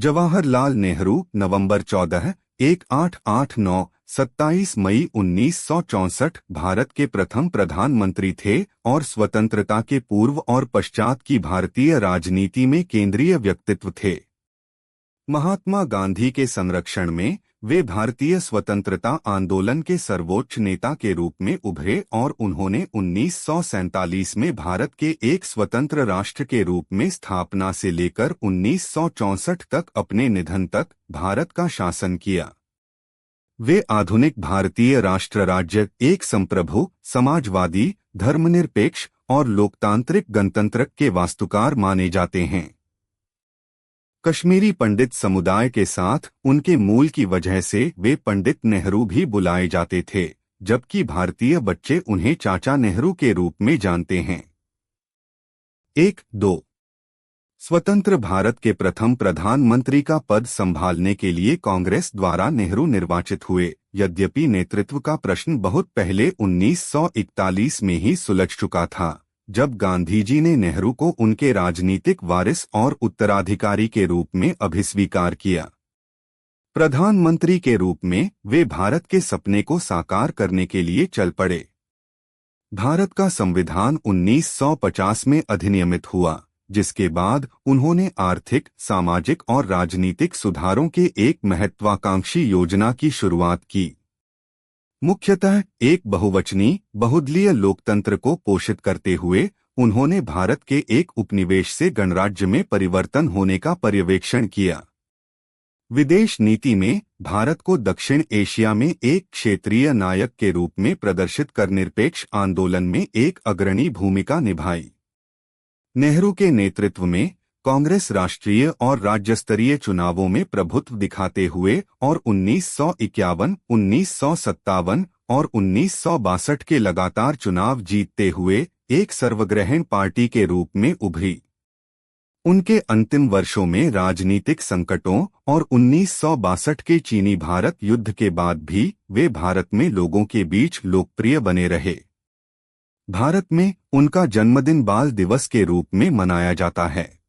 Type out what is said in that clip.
जवाहरलाल नेहरू नवंबर 14, 1889, 27 मई 1964 भारत के प्रथम प्रधानमंत्री थे और स्वतंत्रता के पूर्व और पश्चात की भारतीय राजनीति में केंद्रीय व्यक्तित्व थे। महात्मा गांधी के संरक्षण में वे भारतीय स्वतंत्रता आंदोलन के सर्वोच्च नेता के रूप में उभरे और उन्होंने 1947 में भारत के एक स्वतंत्र राष्ट्र के रूप में स्थापना से लेकर 1964 तक अपने निधन तक भारत का शासन किया। वे आधुनिक भारतीय राष्ट्र राज्य एक संप्रभु, समाजवादी, धर्मनिरपेक्ष और लोकतांत्रिक गणतंत्र के वास्तुकार माने जाते हैं। कश्मीरी पंडित समुदाय के साथ उनके मूल की वजह से वे पंडित नेहरू भी बुलाए जाते थे, जबकि भारतीय बच्चे उन्हें चाचा नेहरू के रूप में जानते हैं। 1-2 स्वतंत्र भारत के प्रथम प्रधानमंत्री का पद संभालने के लिए कांग्रेस द्वारा नेहरू निर्वाचित हुए, यद्यपि नेतृत्व का प्रश्न बहुत पहले 1941 में ही सुलझ चुका था, जब गांधी जी ने नेहरू को उनके राजनीतिक वारिस और उत्तराधिकारी के रूप में अभिस्वीकार किया। प्रधानमंत्री के रूप में वे भारत के सपने को साकार करने के लिए चल पड़े। भारत का संविधान 1950 में अधिनियमित हुआ, जिसके बाद उन्होंने आर्थिक, सामाजिक और राजनीतिक सुधारों के एक महत्वाकांक्षी योजना की शुरुआत की। मुख्यतः एक बहुवचनी, बहुदलीय लोकतंत्र को पोषित करते हुए उन्होंने भारत के एक उपनिवेश से गणराज्य में परिवर्तन होने का पर्यवेक्षण किया। विदेश नीति में भारत को दक्षिण एशिया में एक क्षेत्रीय नायक के रूप में प्रदर्शित कर निरपेक्ष आंदोलन में एक अग्रणी भूमिका निभाई। नेहरू के नेतृत्व में कांग्रेस राष्ट्रीय और राज्य स्तरीय चुनावों में प्रभुत्व दिखाते हुए और 1951, 1957 और 1962 के लगातार चुनाव जीतते हुए एक सर्वग्राही पार्टी के रूप में उभरी। उनके अंतिम वर्षों में राजनीतिक संकटों और 1962 के चीनी भारत युद्ध के बाद भी वे भारत में लोगों के बीच लोकप्रिय बने रहे। भारत में उनका जन्मदिन बाल दिवस के रूप में मनाया जाता है।